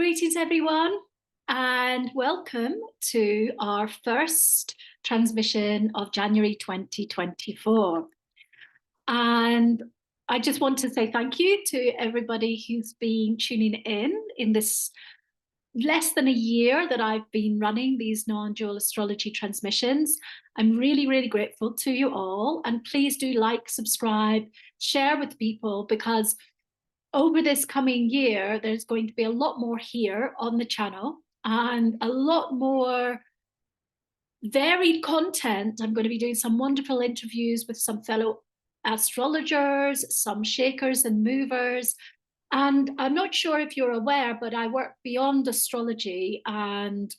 Greetings, everyone, and welcome to our first transmission of January 2024. And I just want to say thank you to everybody who's been tuning in this less than a year that I've been running these non-dual astrology transmissions. I'm really, really grateful to you all. And please do like, subscribe, share with people, because over this coming year, there's going to be a lot more here on the channel and a lot more varied content. I'm going to be doing some wonderful interviews with some fellow astrologers, some shakers and movers. And I'm not sure if you're aware, but I work beyond astrology, and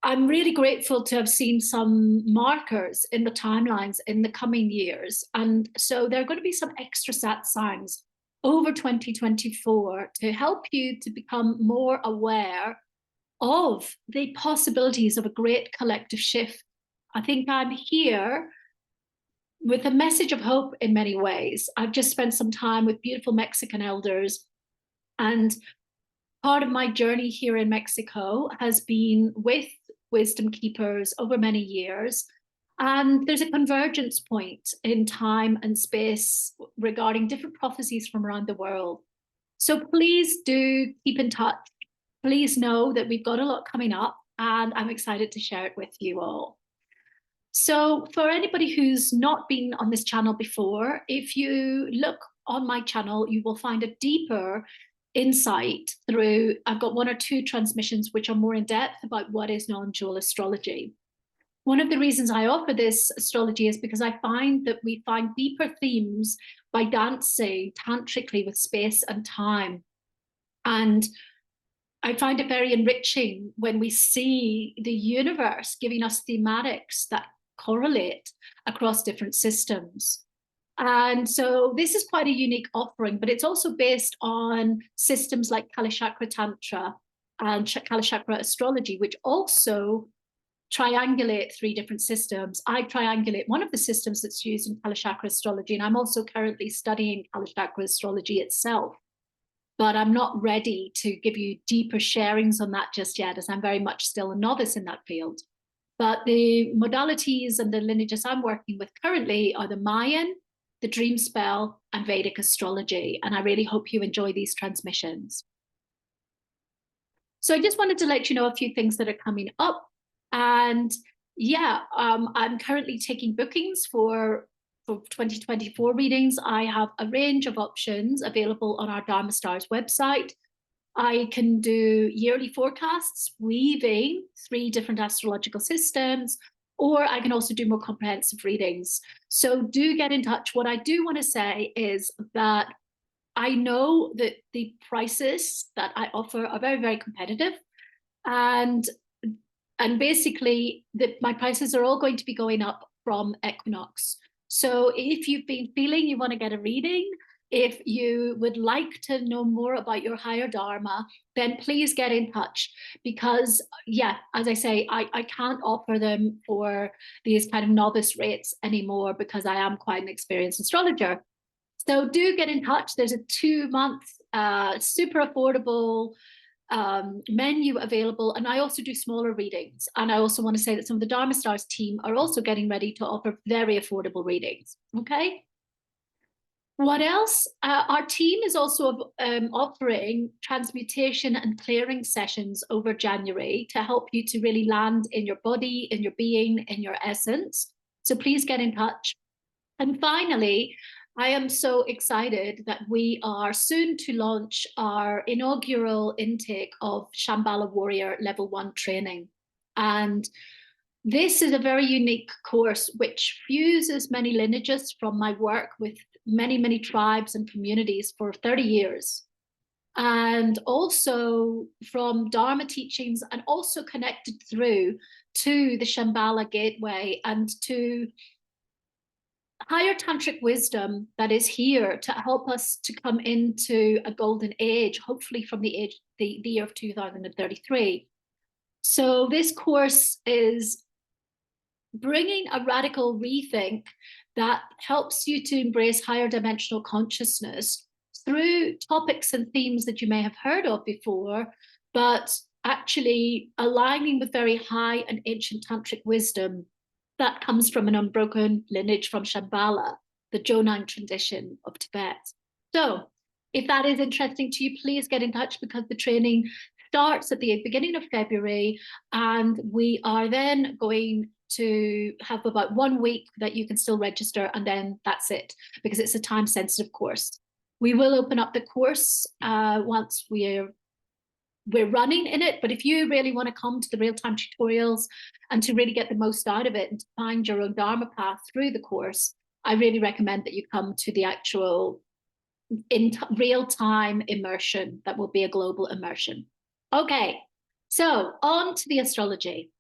I'm really grateful to have seen some markers in the timelines in the coming years. And so there are going to be some extra sat signs over 2024 to help you to become more aware of the possibilities of a great collective shift. I think I'm here with a message of hope in many ways. I've just spent some time with beautiful Mexican elders, and part of my journey here in Mexico has been with wisdom keepers over many years. And there's a convergence point in time and space regarding different prophecies from around the world. So please do keep in touch. Please know that we've got a lot coming up, and I'm excited to share it with you all. So for anybody who's not been on this channel before, if you look on my channel, you will find a deeper insight through, I've got one or two transmissions which are more in depth about what is non-dual astrology. One of the reasons I offer this astrology is because I find that we find deeper themes by dancing tantrically with space and time. And I find it very enriching when we see the universe giving us thematics that correlate across different systems. And so this is quite a unique offering, but it's also based on systems like Kalachakra Tantra and Kalachakra Astrology, which also triangulate three different systems. I triangulate one of the systems that's used in Kalachakra Astrology, and I'm also currently studying Kalachakra Astrology itself. But I'm not ready to give you deeper sharings on that just yet, as I'm very much still a novice in that field. But the modalities and the lineages I'm working with currently are the Mayan, the Dreamspell, and Vedic Astrology. And I really hope you enjoy these transmissions. So I just wanted to let you know a few things that are coming up. And yeah, I'm currently taking bookings for 2024 readings. I have a range of options available on our Dharma Stars website. I can do yearly forecasts, weaving 3 different astrological systems, or I can also do more comprehensive readings. So do get in touch. What I do want to say is that I know that the prices that I offer are very, very competitive. And basically, my prices are all going to be going up from equinox. So if you've been feeling you want to get a reading, if you would like to know more about your higher dharma, then please get in touch, because yeah, as I say, I can't offer them for these kind of novice rates anymore, because I am quite an experienced astrologer. So do get in touch. There's a 2-month super affordable menu available, and I also do smaller readings. And I also want to say that some of the Dharma Stars team are also getting ready to offer very affordable readings. Okay. What else? Our team is also offering transmutation and clearing sessions over January to help you to really land in your body, in your being, in your essence. So please get in touch. And finally, I am so excited that we are soon to launch our inaugural intake of Shambhala Warrior Level 1 training. And this is a very unique course which fuses many lineages from my work with many, many tribes and communities for 30 years. And also from Dharma teachings, and also connected through to the Shambhala gateway and to higher tantric wisdom that is here to help us to come into a golden age, hopefully from the year of 2033. So this course is bringing a radical rethink that helps you to embrace higher dimensional consciousness through topics and themes that you may have heard of before, but actually aligning with very high and ancient tantric wisdom that comes from an unbroken lineage from Shambhala, the Jonang tradition of Tibet. So if that is interesting to you, please get in touch, because the training starts at the beginning of February, and we are then going to have about 1 week that you can still register, and then that's it, because it's a time-sensitive course. We will open up the course once we're running in it, but if you really want to come to the real-time tutorials and to really get the most out of it and to find your own Dharma path through the course, I really recommend that you come to the actual real-time immersion that will be a global immersion. Okay, so on to the astrology.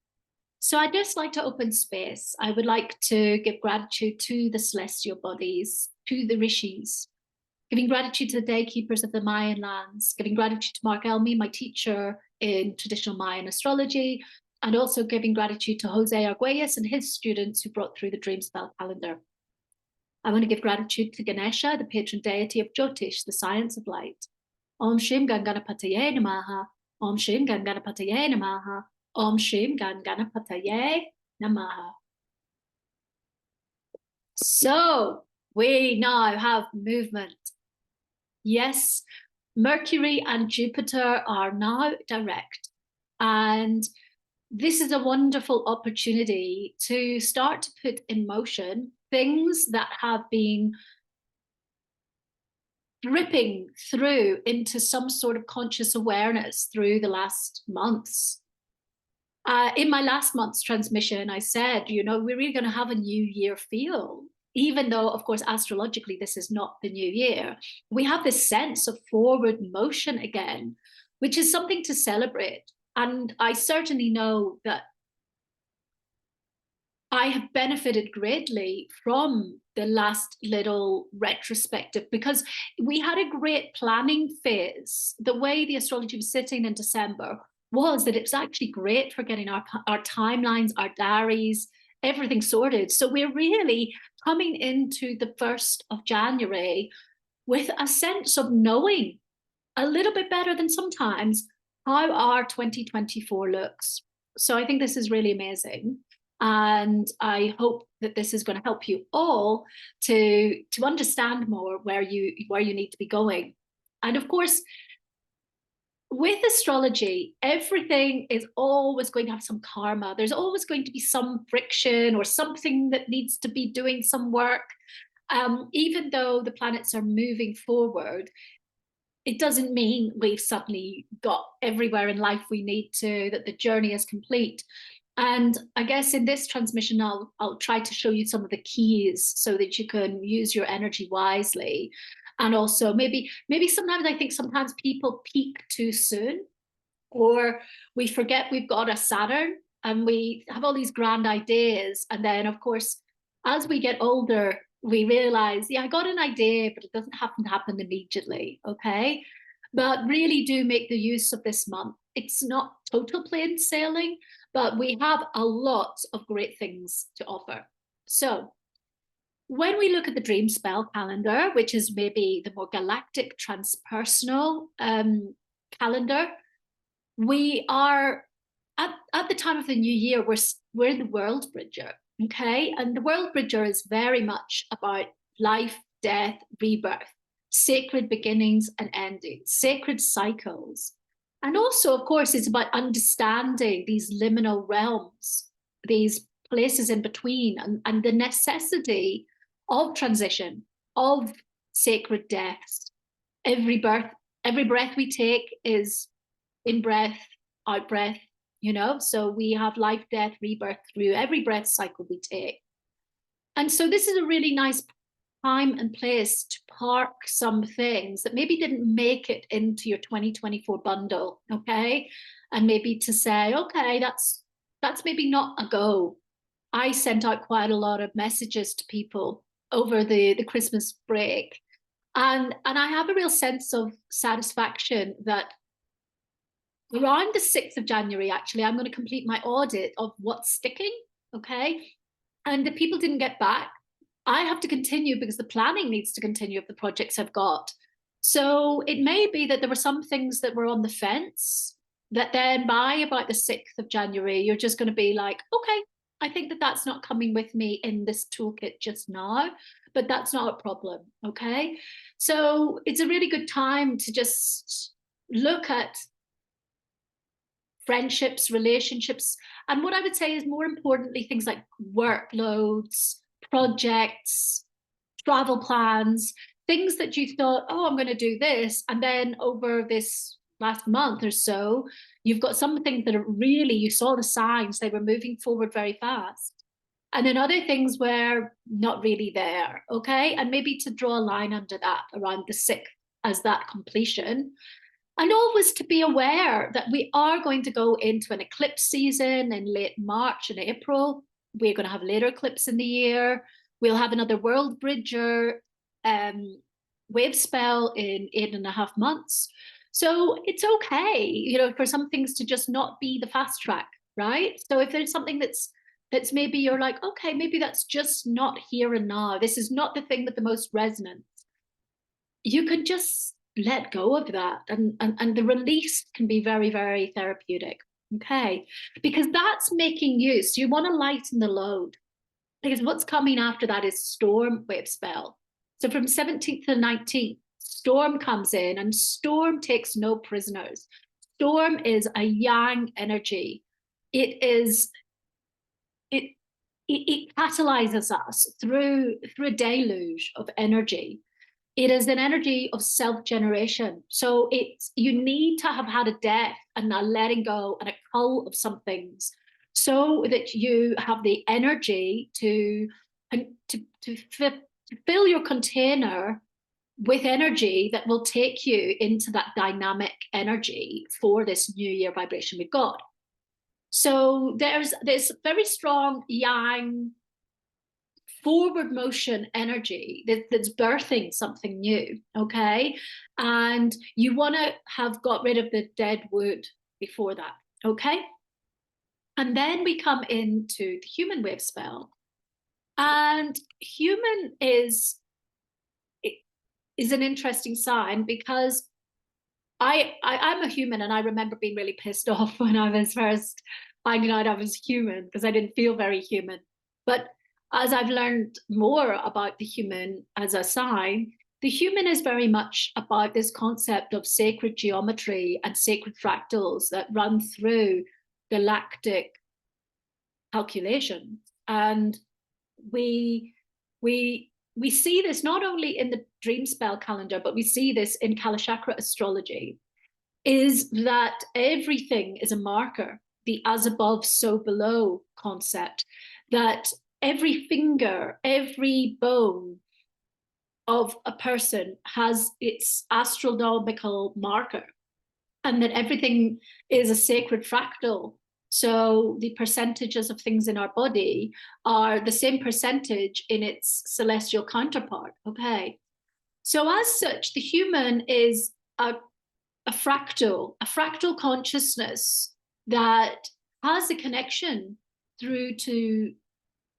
So I'd just like to open space. I would like to give gratitude to the celestial bodies, to the rishis, giving gratitude to the day keepers of the Mayan lands, giving gratitude to Mark Elmy, my teacher in traditional Mayan astrology, and also giving gratitude to Jose Arguelles and his students who brought through the Dreamspell calendar. I want to give gratitude to Ganesha, the patron deity of Jyotish, the science of light. Om Shrim Ganganapataye Namaha, Om Shrim Ganganapataye Namaha, Om Shrim Ganganapataye Namaha. So we now have movement. Yes, Mercury and Jupiter are now direct. And this is a wonderful opportunity to start to put in motion things that have been dripping through into some sort of conscious awareness through the last months. In my last month's transmission, I said, you know, we're really going to have a new year feel, even though, of course, astrologically, this is not the new year. We have this sense of forward motion again, which is something to celebrate. And I certainly know that I have benefited greatly from the last little retrospective, because we had a great planning phase. The way the astrology was sitting in December was that it was actually great for getting our timelines, our diaries, everything sorted. So we're really coming into the 1st of January with a sense of knowing a little bit better than sometimes how our 2024 looks. So I think this is really amazing. And I hope that this is going to help you all to understand more where you need to be going. And of course, with astrology, everything is always going to have some karma. There's always going to be some friction or something that needs to be doing some work. Even though the planets are moving forward, it doesn't mean we've suddenly got everywhere in life we need to, that the journey is complete. And I guess in this transmission, I'll try to show you some of the keys so that you can use your energy wisely. And also maybe sometimes I think sometimes people peak too soon, or we forget we've got a Saturn and we have all these grand ideas. And then, of course, as we get older, we realize, yeah, I got an idea, but it doesn't happen to happen immediately, okay? But really do make the use of this month. It's not total plain sailing, but we have a lot of great things to offer. So when we look at the Dreamspell calendar, which is maybe the more galactic, transpersonal calendar, we are at the time of the new year, we're in the World Bridger, okay? And the World Bridger is very much about life, death, rebirth, sacred beginnings and endings, sacred cycles. And also, of course, it's about understanding these liminal realms, these places in between, and the necessity of transition, of sacred deaths. Every breath we take is in breath, out breath, you know? So we have life, death, rebirth through every breath cycle we take. And so this is a really nice time and place to park some things that maybe didn't make it into your 2024 bundle, okay? And maybe to say, okay, that's maybe not a go. I sent out quite a lot of messages to people over the Christmas break. And I have a real sense of satisfaction that around the 6th of January, actually, I'm going to complete my audit of what's sticking, okay? And the people didn't get back. I have to continue because the planning needs to continue of the projects I've got. So it may be that there were some things that were on the fence that then by about the 6th of January, you're just going to be like, okay, I think that that's not coming with me in this toolkit just now, but that's not a problem, okay? So it's a really good time to just look at friendships, relationships, and what I would say is more importantly, things like workloads, projects, travel plans, things that you thought, oh, I'm going to do this. And then over this last month or so, you've got some things that are really, you saw the signs, they were moving forward very fast. And then other things were not really there, okay? And maybe to draw a line under that around the 6th as that completion. And always to be aware that we are going to go into an eclipse season in late March and April. We're going to have later eclipse in the year. We'll have another world bridger wave spell in 8.5 months. So it's okay, you know, for some things to just not be the fast track, right? So if there's something that's maybe you're like, okay, maybe that's just not here and now. This is not the thing with the most resonance. You can just let go of that, and the release can be very, very therapeutic, okay? Because that's making use. You want to lighten the load, because what's coming after that is storm wave spell. So from 17th to 19th, storm comes in, and storm takes no prisoners. Storm is a yang energy. It catalyzes us through a deluge of energy. It is an energy of self-generation. So you need to have had a death and a letting go and a cull of some things, so that you have the energy to fill your container with energy that will take you into that dynamic energy for this new year vibration we've got. So there's this very strong yang forward motion energy that's birthing something new, okay? And you want to have got rid of the dead wood before that, okay? And then we come into the human wave spell. And human is an interesting sign, because I'm a human, and I remember being really pissed off when I was first finding out I was human, because I didn't feel very human. But as I've learned more about the human as a sign, the human is very much about this concept of sacred geometry and sacred fractals that run through galactic calculation. And we see this not only in the Dreamspell calendar, but we see this in Kalachakra astrology, is that everything is a marker, the as above, so below concept, that every finger, every bone of a person has its astronomical marker, and that everything is a sacred fractal. So the percentages of things in our body are the same percentage in its celestial counterpart, okay? So as such, the human is a fractal consciousness that has a connection through to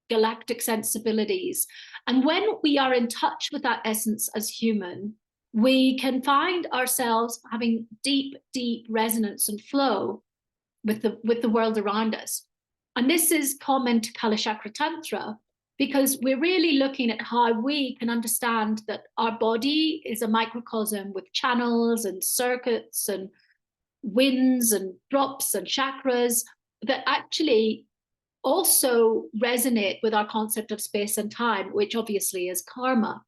galactic sensibilities. And when we are in touch with that essence as human, we can find ourselves having deep, deep resonance and flow with the world around us. And this is common to Kalachakra Tantra, because we're really looking at how we can understand that our body is a microcosm with channels and circuits and winds and drops and chakras that actually also resonate with our concept of space and time, which obviously is karma.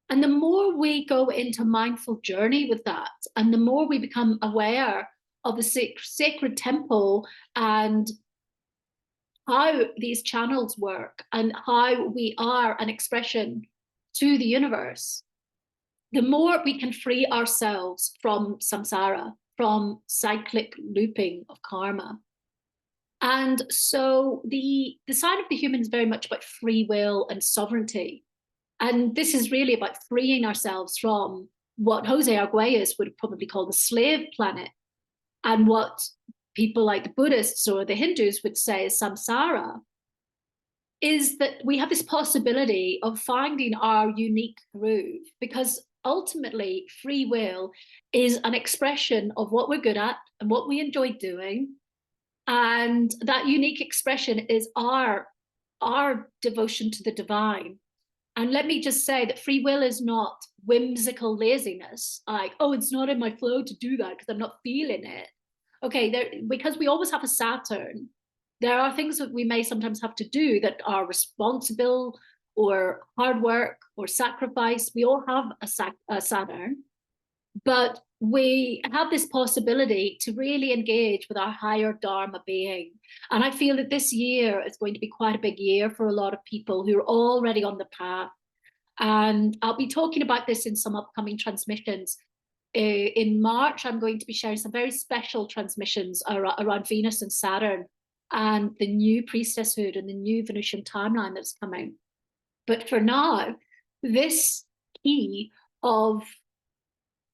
And the more we go into mindful journey with that, and the more we become aware of the sacred temple and how these channels work and how we are an expression to the universe, the more we can free ourselves from samsara, from cyclic looping of karma. And so the sign of the human is very much about free will and sovereignty. And this is really about freeing ourselves from what Jose Arguelles would probably call the slave planet, and what people like the Buddhists or the Hindus would say is samsara, is that we have this possibility of finding our unique groove. Because ultimately free will is an expression of what we're good at and what we enjoy doing. And that unique expression is our devotion to the divine. And let me just say that free will is not whimsical laziness, like, oh, it's not in my flow to do that because I'm not feeling it. Okay, because we always have a Saturn, there are things that we may sometimes have to do that are responsible or hard work or sacrifice. We all have a Saturn, but we have this possibility to really engage with our higher Dharma being. And I feel that this year is going to be quite a big year for a lot of people who are already on the path. And I'll be talking about this in some upcoming transmissions. In March, I'm going to be sharing some very special transmissions around Venus and Saturn and the new priestesshood and the new Venusian timeline that's coming. But for now, this key of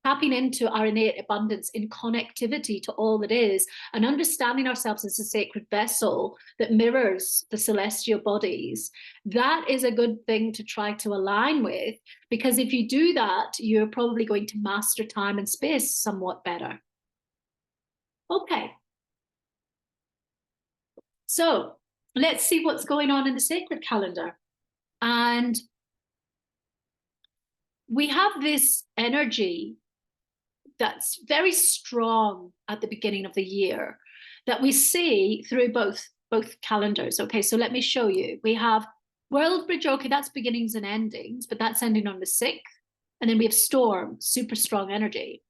tapping into our innate abundance in connectivity to all that is and understanding ourselves as a sacred vessel that mirrors the celestial bodies, that is a good thing to try to align with, because if you do that, you're probably going to master time and space somewhat better. Okay. So let's see what's going on in the sacred calendar. And we have this energy that's very strong at the beginning of the year that we see through both calendars. Okay, so let me show you. We have World Bridge, okay, that's beginnings and endings, but that's ending on the 6th. And then we have Storm, super strong energy.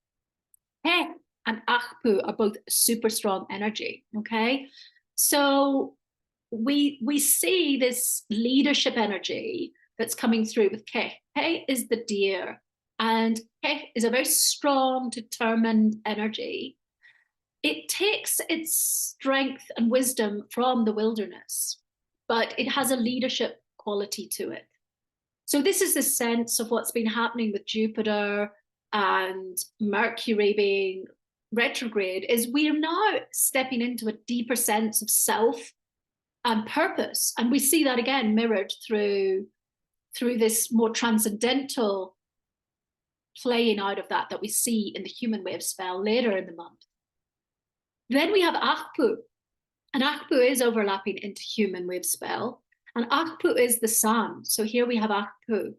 Heh and Achpu are both super strong energy, okay? So we see this leadership energy that's coming through with Keh. Keh is the deer, and Keh is a very strong, determined energy. It takes its strength and wisdom from the wilderness, but it has a leadership quality to it. So this is the sense of what's been happening with Jupiter and Mercury being retrograde, is we are now stepping into a deeper sense of self and purpose. And we see that again mirrored through this more transcendental playing out of that we see in the human wave spell later in the month. Then we have Achpu, and Achpu is overlapping into human wave spell, and Achpu is the sun. So here we have Achpu,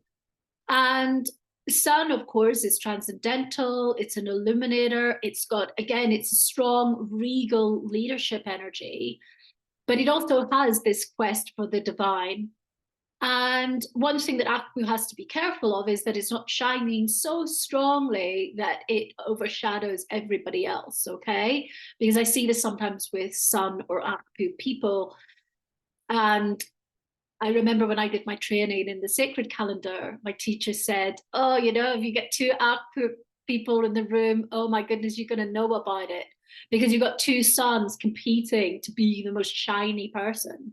and the sun, of course, is transcendental. It's an illuminator. It's got, again, it's a strong regal leadership energy, but it also has this quest for the divine. And one thing that Achpu has to be careful of is that it's not shining so strongly that it overshadows everybody else, okay? Because I see this sometimes with Sun or Achpu people. And I remember when I did my training in the sacred calendar, my teacher said, oh, you know, if you get 2 Achpu people in the room, oh my goodness, you're going to know about it. Because you've got 2 suns competing to be the most shiny person.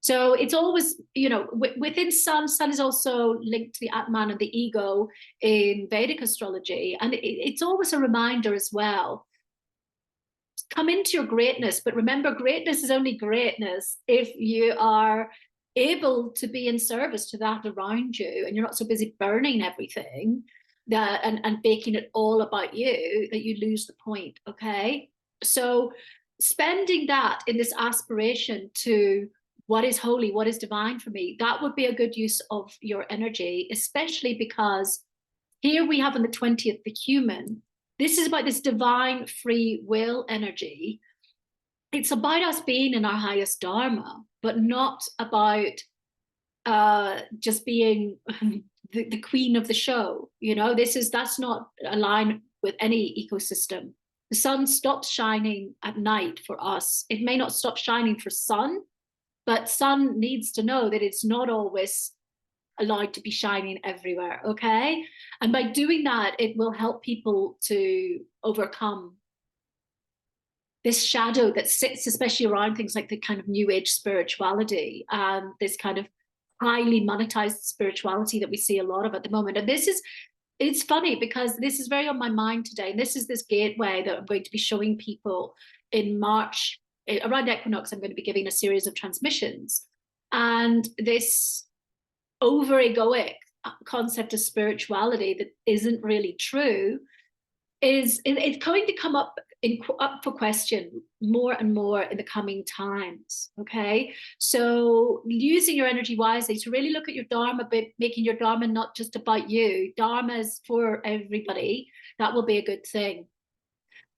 So it's always, you know, within sun is also linked to the Atman and the ego in Vedic astrology. And it's always a reminder as well. Come into your greatness, but remember, greatness is only greatness if you are able to be in service to that around you, and you're not so busy burning everything that and making it all about you that you lose the point, okay? So spending that in this aspiration to what is holy, what is divine for me, that would be a good use of your energy, especially because here we have on the 20th, the human. This is about this divine free will energy. It's about us being in our highest dharma, but not about just being the queen of the show. You know, that's not aligned with any ecosystem. The sun stops shining at night for us. It may not stop shining for sun, but sun needs to know that it's not always allowed to be shining everywhere, okay? And by doing that, it will help people to overcome this shadow that sits especially around things like the kind of new age spirituality and this kind of highly monetized spirituality that we see a lot of at the moment. And it's funny because this is very on my mind today. And this is this gateway that I'm going to be showing people in March. Around equinox, I'm going to be giving a series of transmissions. And this over-egoic concept of spirituality that isn't really true is it's going to come up for question more and more in the coming times. Okay, so using your energy wisely to really look at your dharma, but making your dharma not just about you. Dharma is for everybody. That will be a good thing.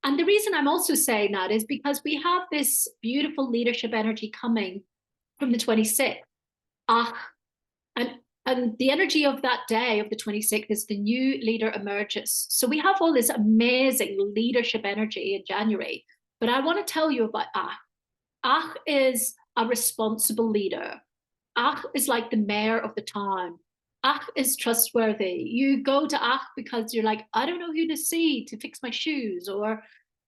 And the reason I'm also saying that is because we have this beautiful leadership energy coming from the 26th. And the energy of that day, of the 26th, is the new leader emerges. So we have all this amazing leadership energy in January. But I want to tell you about Akh. Akh is a responsible leader. Akh is like the mayor of the town. Akh is trustworthy. You go to Akh because you're like, I don't know who to see to fix my shoes, or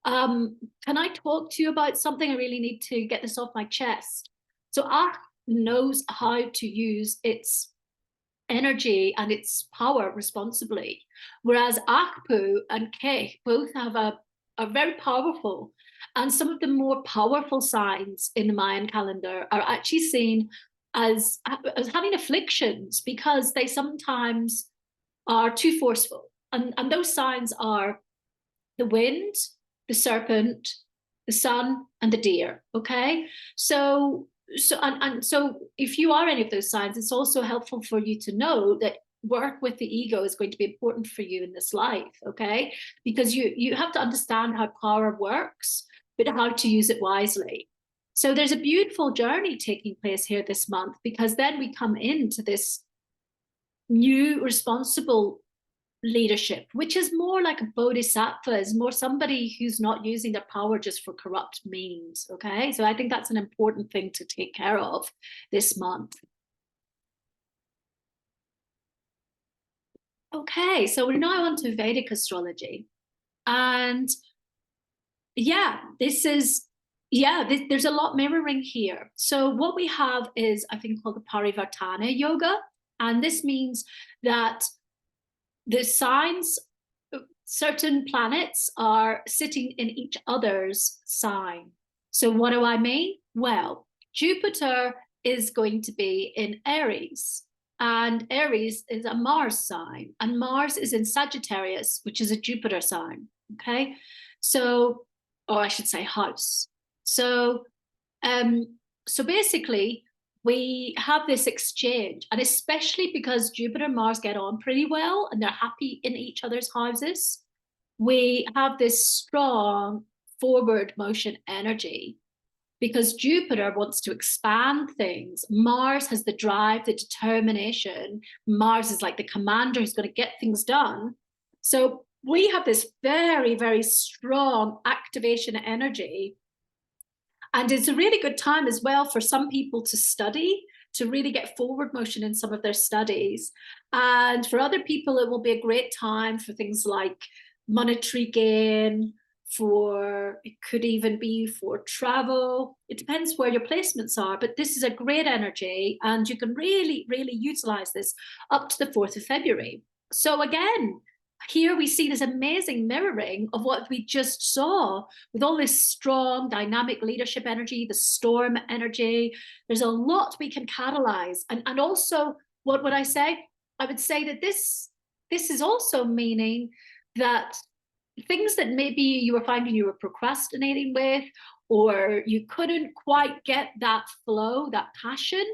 can I talk to you about something? I really need to get this off my chest. So Akh knows how to use its energy and its power responsibly, whereas Akpu and Ke both have a very powerful, and some of the more powerful signs in the Mayan calendar are actually seen as having afflictions because they sometimes are too forceful, and those signs are the wind, the serpent, the sun, and the deer. Okay, so if you are any of those signs, it's also helpful for you to know that work with the ego is going to be important for you in this life. Okay, because you have to understand how power works, but how to use it wisely. So there's a beautiful journey taking place here this month, because then we come into this new responsible leadership, which is more like a bodhisattva, is more somebody who's not using their power just for corrupt means. Okay, so I think that's an important thing to take care of this month. Okay, so we're now on to Vedic astrology, and there's a lot mirroring here. So what we have is, I think, called the Parivartana yoga, and this means that the signs, certain planets are sitting in each other's sign. So what do I mean? Well, Jupiter is going to be in Aries, and Aries is a Mars sign, and Mars is in Sagittarius, which is a Jupiter sign. Okay, so, or I should say house. So basically, we have this exchange, and especially because Jupiter and Mars get on pretty well and they're happy in each other's houses, we have this strong forward motion energy because Jupiter wants to expand things. Mars has the drive, the determination. Mars is like the commander who's going to get things done. So we have this very, very strong activation energy. And it's a really good time as well for some people to study, to really get forward motion in some of their studies. And for other people, it will be a great time for things like monetary gain, it could even be for travel. It depends where your placements are, but this is a great energy, and you can really, really utilize this up to the 4th of February. So again, here we see this amazing mirroring of what we just saw with all this strong dynamic leadership energy, the storm energy. There's a lot we can catalyze. And also, what would I say? I would say that this is also meaning that things that maybe you were finding you were procrastinating with, or you couldn't quite get that flow, that passion,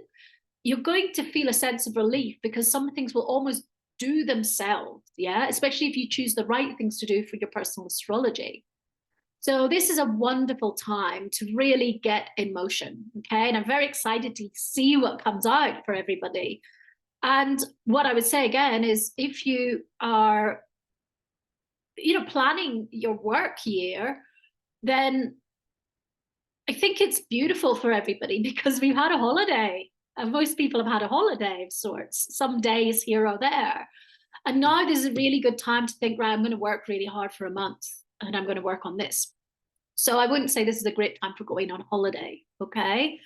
you're going to feel a sense of relief because some things will almost do themselves, especially if you choose the right things to do for your personal astrology. So this is a wonderful time to really get in motion, okay? And I'm very excited to see what comes out for everybody. And what I would say again is, if you are, planning your work year, then I think it's beautiful for everybody because we've had a holiday. And most people have had a holiday of sorts, some days here or there. And now this is a really good time to think, right, I'm going to work really hard for a month and I'm going to work on this. So I wouldn't say this is a great time for going on holiday, okay?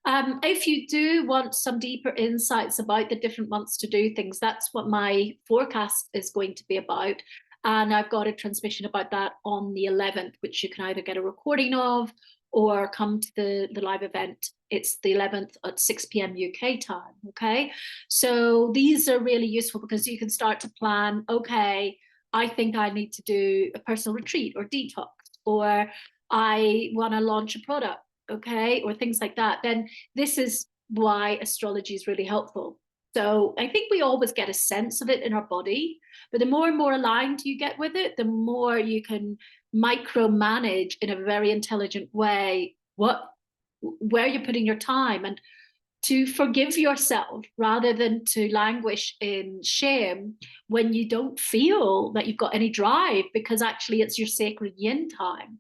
If you do want some deeper insights about the different months to do things, that's what my forecast is going to be about. And I've got a transmission about that on the 11th, which you can either get a recording of or come to the live event. It's the 11th at 6 p.m. UK time, okay? So these are really useful because you can start to plan, okay, I think I need to do a personal retreat or detox, or I want to launch a product, okay, or things like that. Then this is why astrology is really helpful. So I think we always get a sense of it in our body, but the more and more aligned you get with it, the more you can micromanage in a very intelligent way where you're putting your time, and to forgive yourself rather than to languish in shame when you don't feel that you've got any drive, because actually it's your sacred yin time.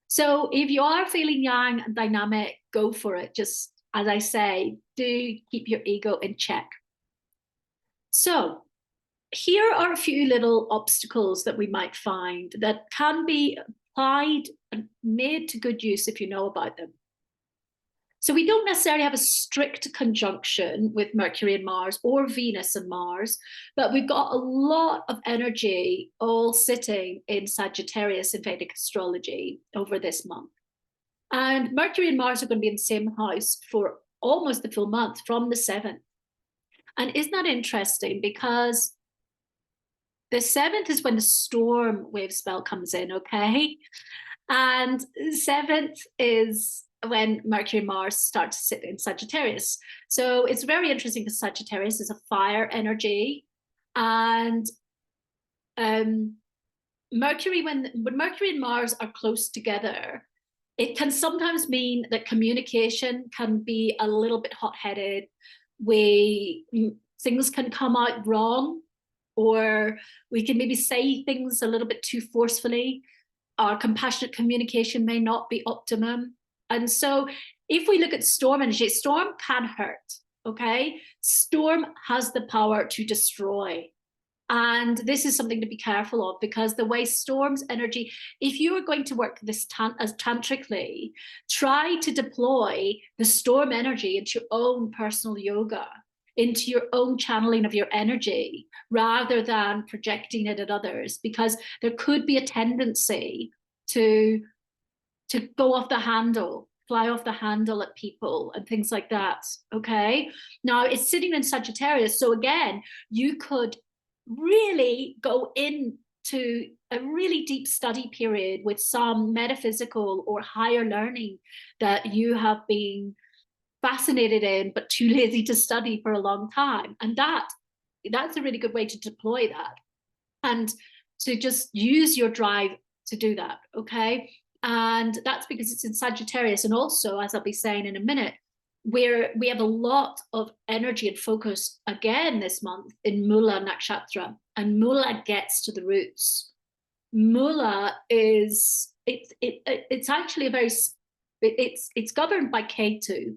So if you are feeling yang and dynamic, go for it. Just as I say, do keep your ego in check. So here are a few little obstacles that we might find that can be applied and made to good use if you know about them. So we don't necessarily have a strict conjunction with Mercury and Mars or Venus and Mars, but we've got a lot of energy all sitting in Sagittarius in Vedic astrology over this month. And Mercury and Mars are going to be in the same house for almost the full month from the 7th. And isn't that interesting? Because the 7th is when the storm wave spell comes in, okay? And 7th is when Mercury and Mars start to sit in Sagittarius. So it's very interesting because Sagittarius is a fire energy. And Mercury, when Mercury and Mars are close together, it can sometimes mean that communication can be a little bit hot-headed. Things can come out wrong, or we can maybe say things a little bit too forcefully. Our compassionate communication may not be optimum. And so if we look at storm energy, storm can hurt, okay? Storm has the power to destroy. And this is something to be careful of, because the way storm's energy, if you are going to work this as tantrically, try to deploy the storm energy into your own personal yoga, into your own channeling of your energy, rather than projecting it at others, because there could be a tendency to go off the handle, fly off the handle at people and things like that, okay? Now, it's sitting in Sagittarius, so again, you could really go into a really deep study period with some metaphysical or higher learning that you have been fascinated in, but too lazy to study for a long time. And that's a really good way to deploy that, and to just use your drive to do that, okay? And that's because it's in Sagittarius. And also, as I'll be saying in a minute, we have a lot of energy and focus again this month in Mula Nakshatra, and Mula gets to the roots. Mula is, it's actually a very, it's governed by Ketu.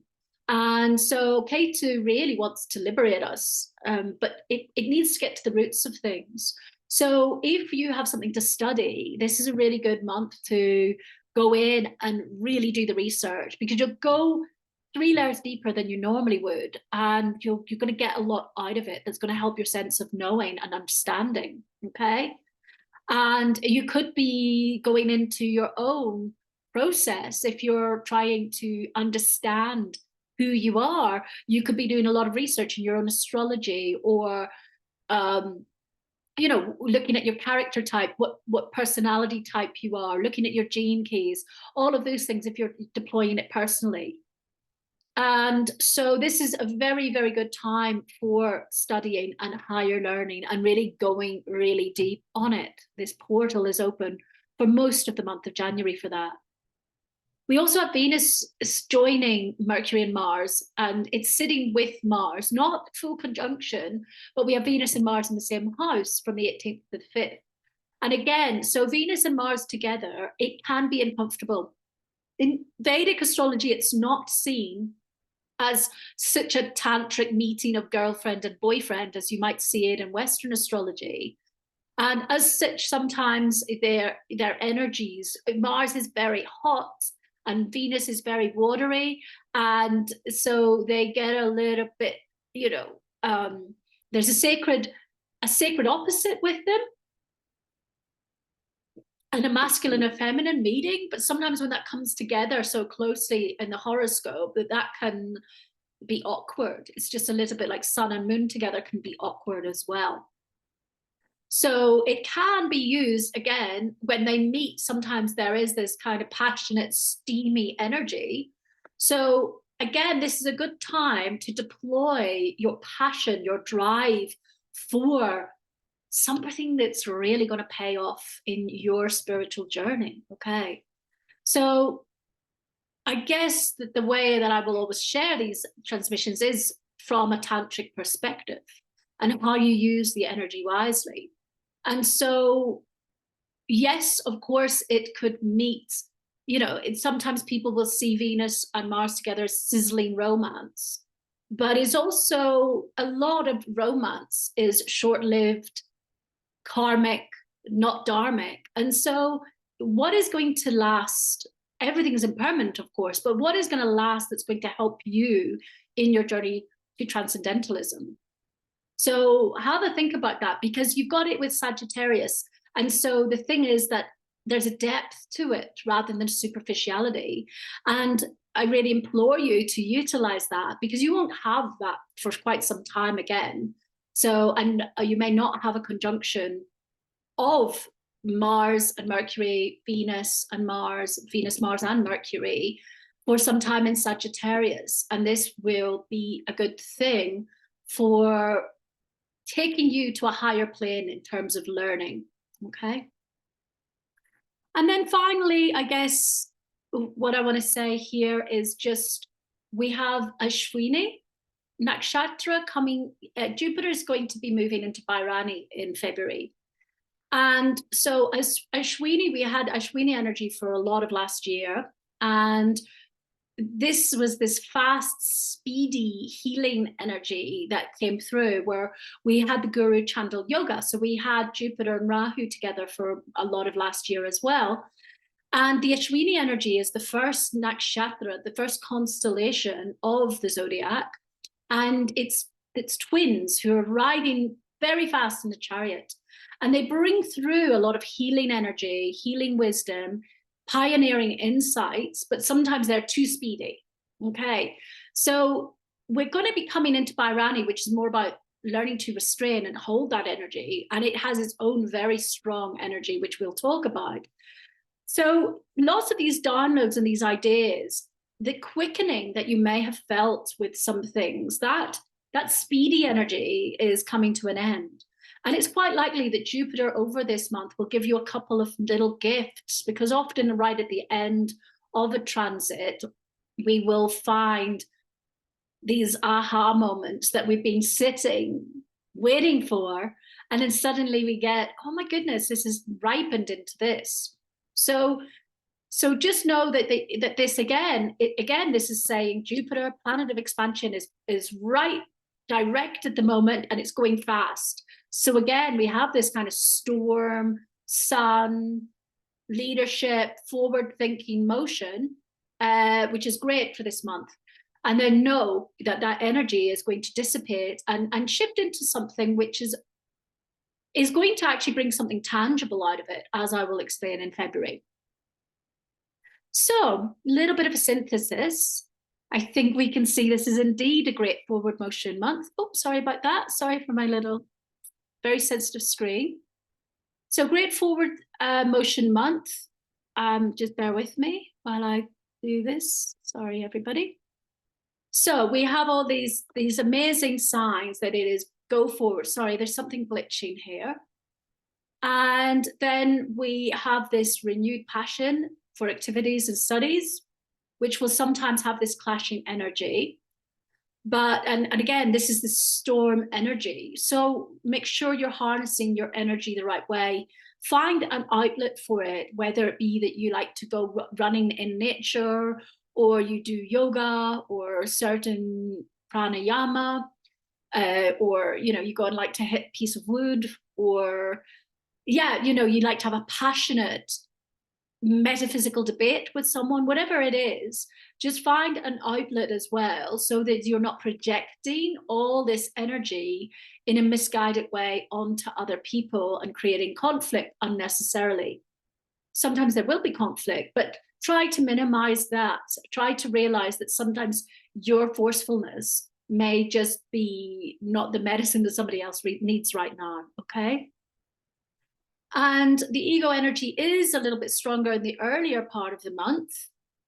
And so Ketu really wants to liberate us, but it needs to get to the roots of things. So if you have something to study, this is a really good month to go in and really do the research, because you'll go 3 layers deeper than you normally would, and you're going to get a lot out of it that's going to help your sense of knowing and understanding, okay? And you could be going into your own process. If you're trying to understand who you are, you could be doing a lot of research in your own astrology, or looking at your character type, what personality type you are, looking at your gene keys, all of those things if you're deploying it personally. And so this is a very, very good time for studying and higher learning and really going really deep on it. This portal is open for most of the month of January for that. We also have Venus joining Mercury and Mars, and it's sitting with Mars, not full conjunction, but we have Venus and Mars in the same house from the 18th to the 5th. And again, so Venus and Mars together, it can be uncomfortable. In Vedic astrology, it's not seen as such a tantric meeting of girlfriend and boyfriend as you might see it in Western astrology. And as such, sometimes their energies, Mars is very hot, and Venus is very watery, and so they get a little bit, there's a sacred opposite with them. and a masculine or feminine meeting, but sometimes when that comes together so closely in the horoscope, that can be awkward. It's just a little bit like sun and moon together can be awkward as well. So it can be used, again, when they meet, sometimes there is this kind of passionate, steamy energy. So again, this is a good time to deploy your passion, your drive for something that's really going to pay off in your spiritual journey. Okay. So I guess that the way that I will always share these transmissions is from a tantric perspective and how you use the energy wisely. And so, yes, of course, it could meet, you know, sometimes people will see Venus and Mars together as sizzling romance, but it's also a lot of romance is short-lived, karmic, not dharmic. And so what is going to last? Everything is impermanent, of course, but what is going to last that's going to help you in your journey to transcendentalism? So how to think about that, because you've got it with Sagittarius. And so the thing is that there's a depth to it rather than superficiality. And I really implore you to utilize that, because you won't have that for quite some time again. So, and you may not have a conjunction of Mars and Mercury, Venus and Mars, Venus, Mars and Mercury for some time in Sagittarius. And this will be a good thing for taking you to a higher plane in terms of learning, okay? And then finally, I guess what I want to say here is just, we have Ashwini Nakshatra coming, Jupiter is going to be moving into Bhairani in February. And so as Ashwini, we had Ashwini energy for a lot of last year. And this was this fast, speedy healing energy that came through, where we had the Guru Chandal Yoga. So we had Jupiter and Rahu together for a lot of last year as well. And the Ashwini energy is the first nakshatra, the first constellation of the zodiac. And it's twins who are riding very fast in the chariot. And they bring through a lot of healing energy, healing wisdom, pioneering insights, but sometimes they're too speedy. Okay, so we're going to be coming into Bhairani, which is more about learning to restrain and hold that energy. And it has its own very strong energy, which we'll talk about. So lots of these downloads and these ideas, the quickening that you may have felt with some things, that speedy energy is coming to an end. And it's quite likely that Jupiter over this month will give you a couple of little gifts, because often right at the end of a transit, we will find these aha moments that we've been sitting, waiting for, and then suddenly we get, oh my goodness, this has ripened into this. So just know that that this again, this is saying Jupiter, planet of expansion, is right direct at the moment, and it's going fast. So again, we have this kind of storm, sun, leadership, forward-thinking motion, which is great for this month. And then know that that energy is going to dissipate and shift into something which is going to actually bring something tangible out of it, as I will explain in February. So a little bit of a synthesis. I think we can see this is indeed a great forward motion month. Oh, sorry about that. Sorry for my little very sensitive screen. So great forward motion month. Just bear with me while I do this. Sorry, everybody. So we have all these amazing signs that it is go forward. Sorry, there's something glitching here. And then we have this renewed passion for activities and studies, which will sometimes have this clashing energy. But, and again, this is the storm energy. So make sure you're harnessing your energy the right way. Find an outlet for it, whether it be that you like to go running in nature, or you do yoga or certain pranayama, or, you know, you go and like to hit a piece of wood, or, yeah, you know, you like to have a passionate metaphysical debate with someone, whatever it is, just find an outlet as well, so that you're not projecting all this energy in a misguided way onto other people and creating conflict unnecessarily. sometimes there will be conflict, but try to minimize that. Try to realize that sometimes your forcefulness may just be not the medicine that somebody else needs right now, okay? And the ego energy is a little bit stronger in the earlier part of the month.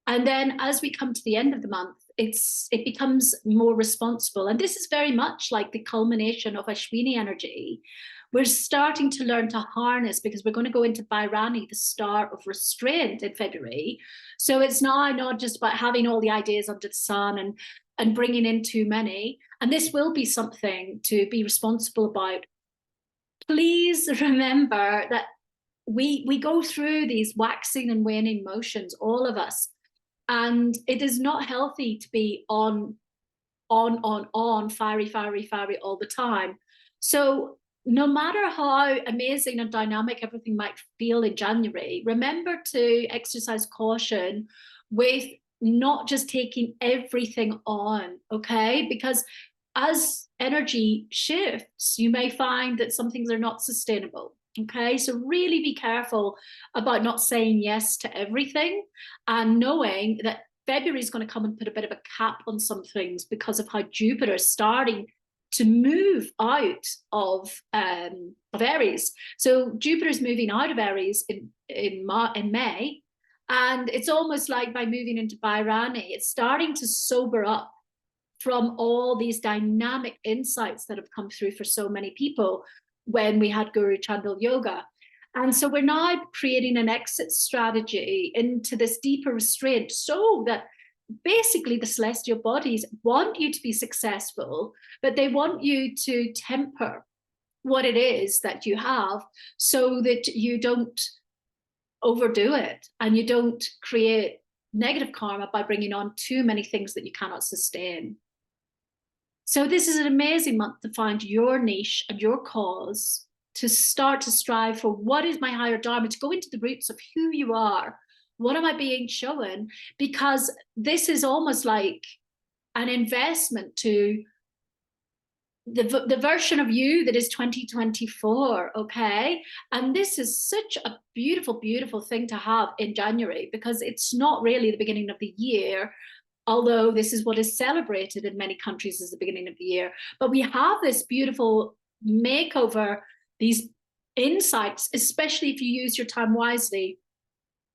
And then as we come to the end of the month, it becomes more responsible. And this is very much like the culmination of Ashwini energy. We're starting to learn to harness, because we're going to go into Bhairani, the star of restraint, in February. So it's now not just about having all the ideas under the sun and bringing in too many. And this will be something to be responsible about. Please remember that we go through these waxing and waning motions, all of us. And it is not healthy to be on, fiery all the time. So no matter how amazing and dynamic everything might feel in January, remember to exercise caution with not just taking everything on, okay? Because as energy shifts, you may find that some things are not sustainable. Okay, so really be careful about not saying yes to everything, and knowing that February is going to come and put a bit of a cap on some things because of how Jupiter is starting to move out of Aries. So Jupiter is moving out of Aries in May, and it's almost like by moving into Bhairani, it's starting to sober up from all these dynamic insights that have come through for so many people when we had Guru Chandal Yoga. And so we're now creating an exit strategy into this deeper restraint, so that basically the celestial bodies want you to be successful, but they want you to temper what it is that you have so that you don't overdo it and you don't create negative karma by bringing on too many things that you cannot sustain. So this is an amazing month to find your niche and your cause, to start to strive for what is my higher dharma, to go into the roots of who you are. What am I being shown? Because this is almost like an investment to the version of you that is 2024, okay? And this is such a beautiful, beautiful thing to have in January, because it's not really the beginning of the year, although this is what is celebrated in many countries as the beginning of the year. But we have this beautiful makeover, these insights, especially if you use your time wisely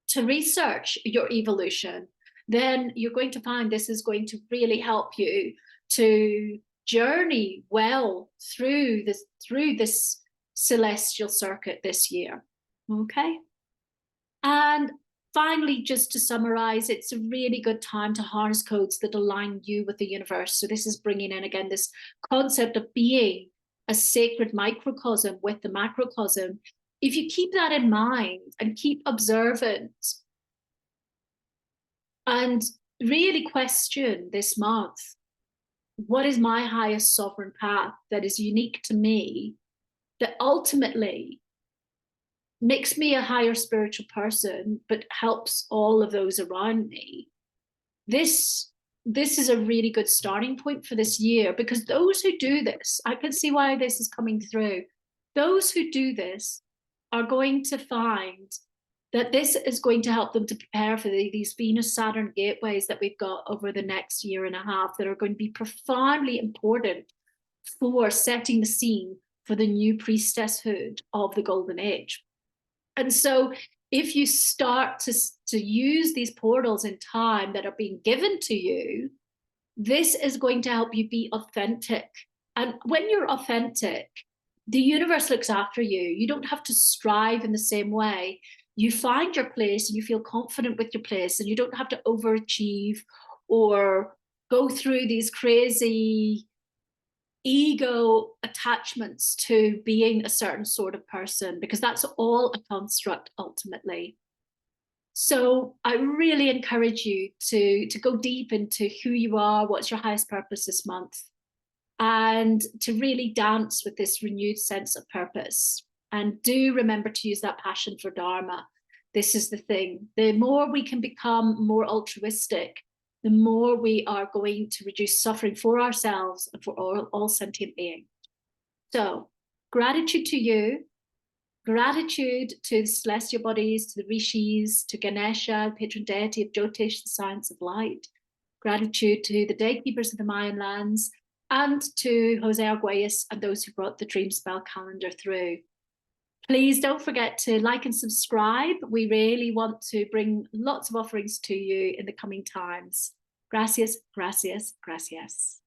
to research your evolution, then you're going to find this is going to really help you to journey well through this celestial circuit this year, okay? And finally, just to summarize, it's a really good time to harness codes that align you with the universe. So this is bringing in, again, this concept of being a sacred microcosm with the macrocosm. If you keep that in mind and keep observant and really question this month, what is my highest sovereign path that is unique to me, that ultimately makes me a higher spiritual person, but helps all of those around me. This is a really good starting point for this year, because those who do this, I can see why this is coming through. Those who do this are going to find that this is going to help them to prepare for these Venus-Saturn gateways that we've got over the next year and a half, that are going to be profoundly important for setting the scene for the new priestesshood of the Golden Age. And so if you start to use these portals in time that are being given to you, this is going to help you be authentic. And when you're authentic, the universe looks after you. You don't have to strive in the same way. You find your place and you feel confident with your place, and you don't have to overachieve or go through these crazy ego attachments to being a certain sort of person, because that's all a construct ultimately. So I really encourage you to go deep into who you are, what's your highest purpose this month, and to really dance with this renewed sense of purpose. And do remember to use that passion for Dharma. This is the thing. The more we can become more altruistic, the more we are going to reduce suffering for ourselves and for all sentient beings. So, gratitude to you. Gratitude to the celestial bodies, to the rishis, to Ganesha, patron deity of Jyotish, the science of light. Gratitude to the day keepers of the Mayan lands, and to Jose Arguelles and those who brought the Dreamspell calendar through. Please don't forget to like and subscribe. We really want to bring lots of offerings to you in the coming times. Gracias, gracias, gracias.